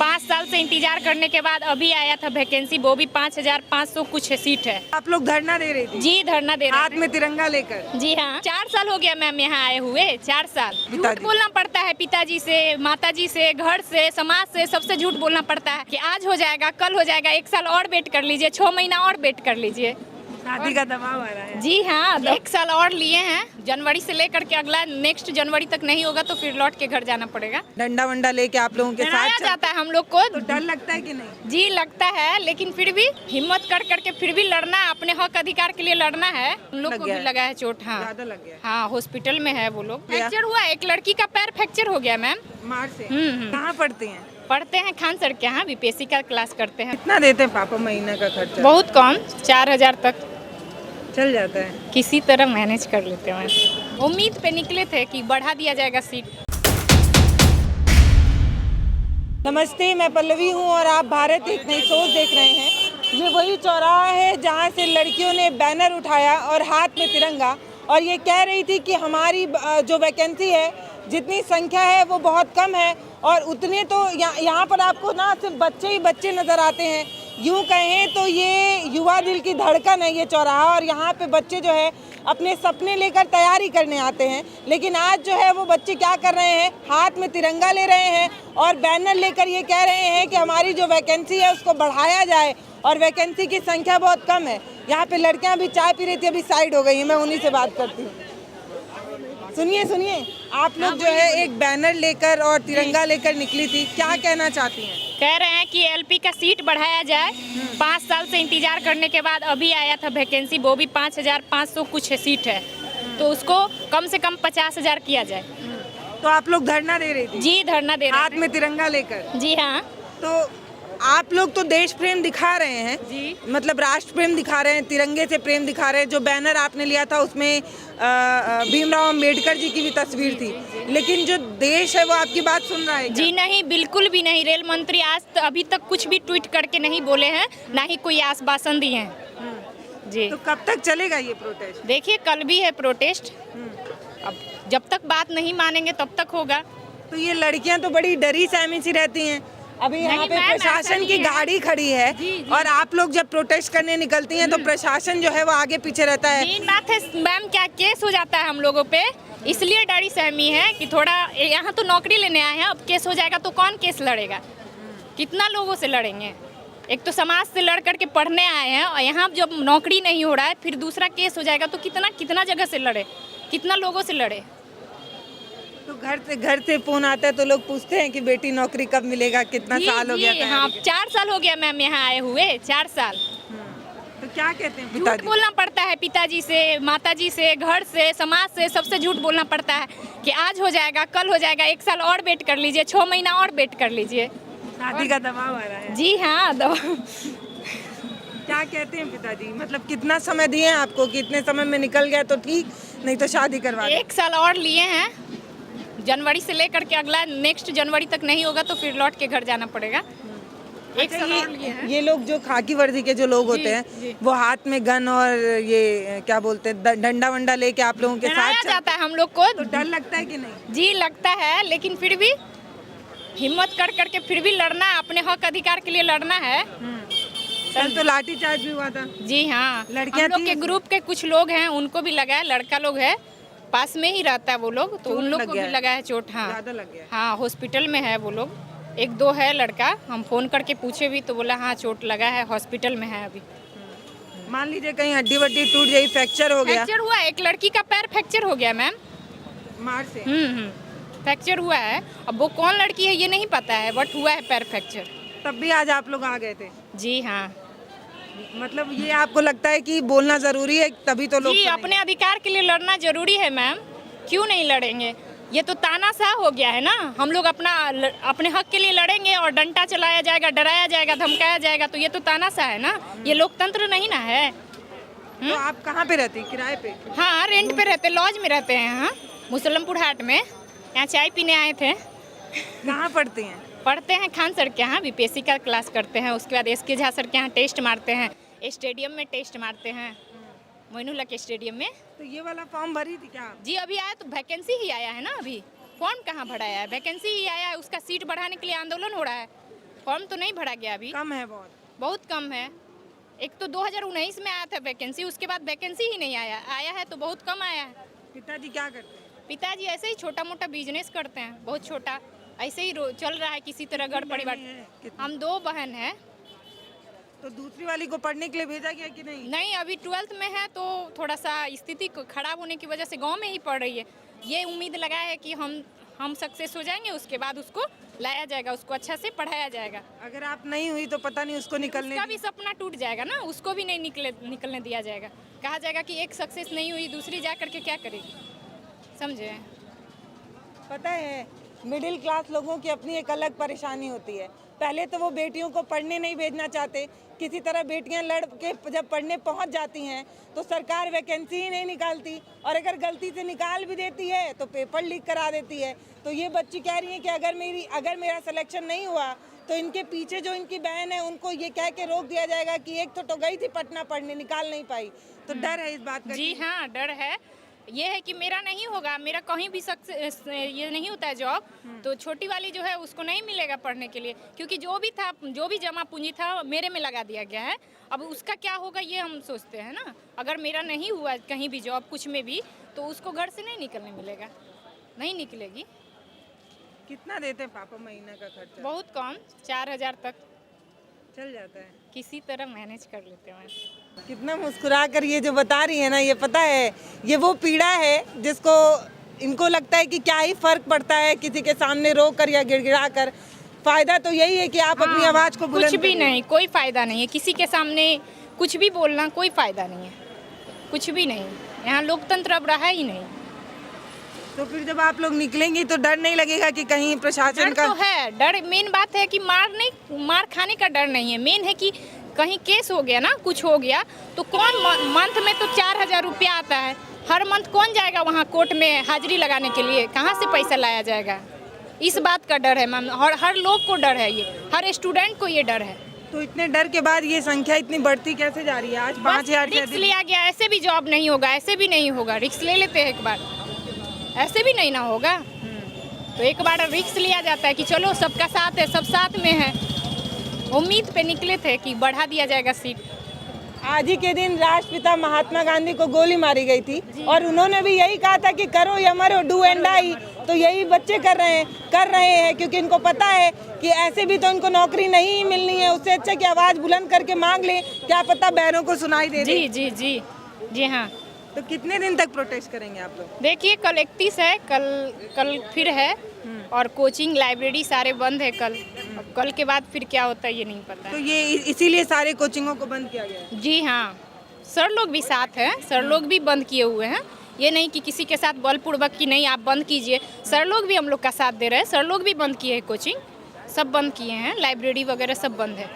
5 साल से इंतजार करने के बाद अभी आया था वैकेंसी, वो भी 5,500 कुछ सीट है। आप लोग धरना दे रही थी? जी धरना दे हाथ रहे में तिरंगा लेकर? हैं। जी हाँ, 4 साल हो गया मैम यहाँ आए हुए, 4 साल। झूठ बोलना पड़ता है पिताजी से, माताजी से, घर से, समाज से, सबसे झूठ बोलना पड़ता है कि आज हो जाएगा, कल हो जाएगा, 1 साल और वेट कर लीजिए, 6 महीना और वेट कर लीजिए। शादी का दबाव आ रहा है? जी हाँ, 1 साल और लिए हैं, जनवरी से लेकर के अगला नेक्स्ट जनवरी तक नहीं होगा तो फिर लौट के घर जाना पड़ेगा। डंडा वंडा लेके आप लोगों के डराया साथ जाता है हम लोग को। तो डर लगता है कि नहीं? जी लगता है, लेकिन फिर भी हिम्मत कर करके फिर भी लड़ना, अपने हक अधिकार के लिए लड़ना है। उन लोग को भी लगा है चोट। हाँ ज्यादा लग गया? हाँ, हॉस्पिटल में है वो लोग। फ्रैक्चर हुआ, एक लड़की का पैर फ्रैक्चर हो गया मैम। मार से? हम्म। कहाँ पढ़ती हैं? पढ़ते हैं खान सर के यहाँ, बीपीएससी का क्लास करते हैं। कितना देते हैं पापा महीने का खर्चा? बहुत कम, 4,000 तक चल जाता है? किसी तरह मैनेज कर लेते हैं। उम्मीद पे निकले थे कि बढ़ा दिया जाएगा सीट। नमस्ते, मैं पल्लवी हूँ और आप भारत एक नई सोच देख रहे हैं। ये वही चौराहा है जहाँ से लड़कियों ने बैनर उठाया और हाथ में तिरंगा, और ये कह रही थी कि हमारी जो वैकेंसी है, जितनी संख्या है वो बहुत कम है, और उतने तो यहाँ पर आपको ना सिर्फ बच्चे ही बच्चे नज़र आते हैं। यूँ कहें तो ये युवा दिल की धड़कन है ये चौराहा, और यहाँ पे बच्चे जो है अपने सपने लेकर तैयारी करने आते हैं। लेकिन आज जो है वो बच्चे क्या कर रहे हैं, हाथ में तिरंगा ले रहे हैं और बैनर लेकर ये कह रहे हैं कि हमारी जो वैकेंसी है उसको बढ़ाया जाए, और वैकेंसी की संख्या बहुत कम है। यहाँ पे लड़कियाँ भी चाय पी रही थी, अभी साइड हो गई हैं, मैं उन्हीं से बात करती हूँ। सुनिए सुनिए, आप लोग जो है एक बैनर लेकर और तिरंगा लेकर निकली थी, क्या कहना चाहती हैं? कह रहे हैं कि एलपी का सीट बढ़ाया जाए। 5 साल से इंतजार करने के बाद अभी आया था वैकेंसी, वो भी 5,500 कुछ सीट है, तो उसको कम से कम 50,000 किया जाए। तो आप लोग धरना दे रही थी? जी धरना दे रहे हाथ में तिरंगा लेकर? हैं। जी हाँ। तो आप लोग तो देश प्रेम दिखा रहे हैं जी, मतलब राष्ट्र प्रेम दिखा रहे हैं, तिरंगे से प्रेम दिखा रहे हैं। जो बैनर आपने लिया था उसमें भीमराव अंबेडकर जी की भी तस्वीर थी, लेकिन जो देश है वो आपकी बात सुन रहा है क्या? जी नहीं, बिल्कुल भी नहीं। रेल मंत्री आज अभी तक कुछ भी ट्वीट करके नहीं बोले हैं, ना ही कोई आश्वासन दिए हैं। जी, तो कब तक चलेगा ये प्रोटेस्ट? देखिए कल भी है प्रोटेस्ट, अब जब तक बात नहीं मानेंगे तब तक होगा। तो ये लड़कियां तो बड़ी डरी सहमी सी रहती हैं। अभी यहाँ नहीं पे मैम, ऐसा प्रशासन नहीं की है। गाड़ी खड़ी है, जी, जी। और आप लोग जब प्रोटेस्ट करने निकलती हैं तो प्रशासन जो है वो आगे पीछे रहता है। मेन बात है मैम, क्या केस हो जाता है हम लोगों पे, इसलिए डरी सहमी है कि थोड़ा यहाँ तो नौकरी लेने आए हैं, अब केस हो जाएगा तो कौन केस लड़ेगा, कितना लोगों से लड़ेंगे। एक तो समाज से लड़ करके पढ़ने आए हैं, और यहाँ जब नौकरी नहीं हो रहा है फिर दूसरा केस हो जाएगा तो कितना कितना जगह से लड़े, कितना लोगों से लड़े। तो घर से फोन आता है तो लोग पूछते हैं कि बेटी नौकरी कब मिलेगा, कितना साल हो गया जी तैयारी हाँ, के? 4 साल हो गया मैम यहाँ आए हुए, 4 साल। तो क्या कहते हैं झूठ पिताजी? बोलना पड़ता है पिताजी से, माताजी से, घर से, समाज से, सबसे झूठ बोलना पड़ता है कि आज हो जाएगा, कल हो जाएगा, 1 साल और वेट कर लीजिए, 6 महीना और वेट कर लीजिए। शादी का दबाव आ रहा है? जी हाँ, क्या कहते हैं पिताजी, मतलब कितना समय दिए हैं आपको कि इतने समय में निकल गया तो ठीक, नहीं तो शादी करवा दें? 1 साल और लिए हैं, जनवरी से लेकर के अगला नेक्स्ट जनवरी तक नहीं होगा तो फिर लौट के घर जाना पड़ेगा। 1 अच्छा, साल और लिए हैं। ये लोग जो खाकी वर्दी के जो लोग होते हैं, जी। वो हाथ में गन और ये क्या बोलते हैं डंडा वंडा लेके आप लोगों के डराया साथ जाता है हम लोग को। तो डर लगता है कि नहीं? जी लगता है, लेकिन फिर भी हिम्मत कर करके फिर भी लड़ना, अपने हक अधिकार के लिए लड़ना है। कल तो लाठी चार्ज भी हुआ था। जी हाँ, लड़कियां हम लोग थी के इसमें? ग्रुप के कुछ लोग हैं, उनको भी लगा है, लड़का लोग है, पास में ही रहता है वो लोग, तो चोट उन लोग लग को गया भी है? लगा है चोट। हाँ ज्यादा लग गया है? हाँ, हॉस्पिटल में है वो लोग, 1-2 है लड़का, हम फोन करके पूछे भी तो बोला हाँ चोट लगा है, हॉस्पिटल में है अभी। मान लीजिए कहीं हड्डी वड्डी टूट गई, फ्रैक्चर हो गया फ्रैक्चर हुआ, एक लड़की का पैर फ्रैक्चर हो गया मैम। मार से? फ्रैक्चर हुआ है, अब वो कौन लड़की है ये नहीं पता है, बट हुआ है पैर फ्रैक्चर। तब भी आज आप लोग आ गए थे? जी हाँ मतलब ये आपको लगता है कि बोलना जरूरी है तभी तो लोग जी, सुनेंगे? अपने अधिकार के लिए लड़ना जरूरी है मैम, क्यों नहीं लड़ेंगे। ये तो तानाशाह हो गया है ना, हम लोग अपने हक के लिए लड़ेंगे और डंडा चलाया जाएगा, डराया जाएगा, धमकाया जाएगा, तो ये तो तानाशाह है ना, ये लोकतंत्र नहीं ना है। तो आप कहाँ पे रहती, किराए पे? हाँ, रेंट पे रहते, लॉज में रहते हैं। हाँ, मुसलमपुर हाट में, यहाँ चाय पीने आए थे। कहाँ पढ़ती हैं? पढ़ते हैं खान सर के यहाँ, बीपीएससी का क्लास करते हैं, उसके बाद एसके झा सर के यहाँ टेस्ट मारते हैं, स्टेडियम में टेस्ट मारते हैं, मोइनुल्लाह के स्टेडियम में। तो ये वाला फॉर्म भरी थी क्या आप? जी अभी आया तो वैकेंसी ही आया है ना, अभी फॉर्म कहाँ भराया है, वैकेंसी ही आया है, उसका सीट बढ़ाने के लिए आंदोलन हो रहा है। फॉर्म तो नहीं भरा गया अभी, कम है बहुत। बहुत कम है। एक तो 2019 में आया था वैकेंसी, उसके बाद वैकेंसी ही नहीं आया, आया है तो बहुत कम आया है। पिताजी क्या करते हैं? पिताजी ऐसे ही छोटा मोटा बिजनेस करते हैं, बहुत छोटा, ऐसे ही चल रहा है किसी तरह घर परिवार। हम 2 बहन हैं। तो दूसरी वाली को पढ़ने के लिए भेजा गया कि नहीं? नहीं, अभी 12th में है तो थोड़ा सा स्थिति खराब होने की वजह से गांव में ही पढ़ रही है। ये उम्मीद लगाया है कि हम सक्सेस हो जाएंगे, उसके बाद उसको लाया जाएगा, उसको अच्छा से पढ़ाया जाएगा। अगर आप नहीं हुई तो पता नहीं उसको निकलने उसका भी सपना टूट जाएगा ना, उसको भी नहीं निकलने दिया जाएगा। कहा जाएगा कि एक सक्सेस नहीं हुई, दूसरी जा करके क्या करेगी, समझे? पता है, मिडिल क्लास लोगों की अपनी एक अलग परेशानी होती है। पहले तो वो बेटियों को पढ़ने नहीं भेजना चाहते, किसी तरह बेटियां लड़ के जब पढ़ने पहुंच जाती हैं तो सरकार वैकेंसी ही नहीं निकालती, और अगर गलती से निकाल भी देती है तो पेपर लीक करा देती है। तो ये बच्ची कह रही है कि अगर मेरा सिलेक्शन नहीं हुआ तो इनके पीछे जो इनकी बहन है उनको ये कह के रोक दिया जाएगा कि एक तो गई थी पटना पढ़ने, निकाल नहीं पाई। तो डर है इस बात का? जी हाँ, डर है। ये है कि मेरा नहीं होगा, मेरा कहीं भी सक्सेस ये नहीं होता है जॉब, तो छोटी वाली जो है उसको नहीं मिलेगा पढ़ने के लिए, क्योंकि जो भी जमा पूंजी था मेरे में लगा दिया गया है। अब उसका क्या होगा ये हम सोचते हैं ना। अगर मेरा नहीं हुआ कहीं भी जॉब कुछ में भी, तो उसको घर से नहीं निकलने मिलेगा, नहीं निकलेगी। कितना देते हैं पापा महीना का खर्चा? बहुत कम, 4000 तक चल जाता है, किसी तरह मैनेज कर लेते हैं। कितना मुस्कुरा कर ये जो बता रही है ना, ये पता है ये वो पीड़ा है जिसको इनको लगता है कि क्या ही फर्क पड़ता है किसी के सामने रो कर या गिड़गिड़ा कर। फायदा तो यही है कि आप अपनी आवाज को बुलंद कुछ भी करिए। नहीं, कोई फायदा नहीं है किसी के सामने कुछ भी बोलना, कोई फायदा नहीं है, कुछ भी नहीं। यहाँ लोकतंत्र अब रहा ही नहीं। तो फिर जब आप लोग निकलेंगी तो डर नहीं लगेगा कि कहीं प्रशासन डर का? तो है, डर मेन बात है कि मार खाने का डर नहीं है, मेन है कि कहीं केस हो गया ना, कुछ हो गया तो कौन मंथ में तो 4000 रुपया आता है, हर मंथ कौन जाएगा वहाँ कोर्ट में हाजिरी लगाने के लिए, कहाँ से पैसा लाया जाएगा? इस बात का डर है मैम, और हर लोग को डर है, ये हर स्टूडेंट को ये डर है। तो इतने डर के बाद ये संख्या इतनी बढ़ती कैसे जा रही है? आज 5000 से रिक्स अधिक। लिया गया, ऐसे भी जॉब नहीं होगा, ऐसे भी नहीं होगा, रिक्स ले लेते हैं एक बार, ऐसे भी नहीं ना होगा। तो एक बार रिक्स लिया जाता है कि चलो सबका साथ है, सब साथ में है। उम्मीद पे निकले थे कि बढ़ा दिया जाएगा सीट। आज ही के दिन राष्ट्रपिता महात्मा गांधी को गोली मारी गई थी और उन्होंने भी यही कहा था कि करो या मरो, डू एंड डाई। तो यही बच्चे कर रहे हैं क्योंकि इनको पता है कि ऐसे भी तो इनको नौकरी नहीं मिलनी है। उससे अच्छा कि आवाज बुलंद करके मांग ले, क्या पता बैरों को सुनाई दे। जी जी जी जी हाँ। तो कितने दिन तक प्रोटेस्ट करेंगे आप लोग? देखिए कल 31 है, कल फिर है, और कोचिंग लाइब्रेरी सारे बंद है कल। अब कल के बाद फिर क्या होता है ये नहीं पता तो है। ये इसीलिए सारे कोचिंगों को बंद किया गया है? जी हाँ, सर लोग भी साथ हैं, सर लोग भी बंद किए हुए हैं। ये नहीं कि किसी के साथ बलपूर्वक कि नहीं आप बंद कीजिए, सर लोग भी हम लोग का साथ दे रहे हैं, सर लोग भी बंद किए हैं, कोचिंग सब बंद किए हैं, लाइब्रेरी वगैरह सब बंद है।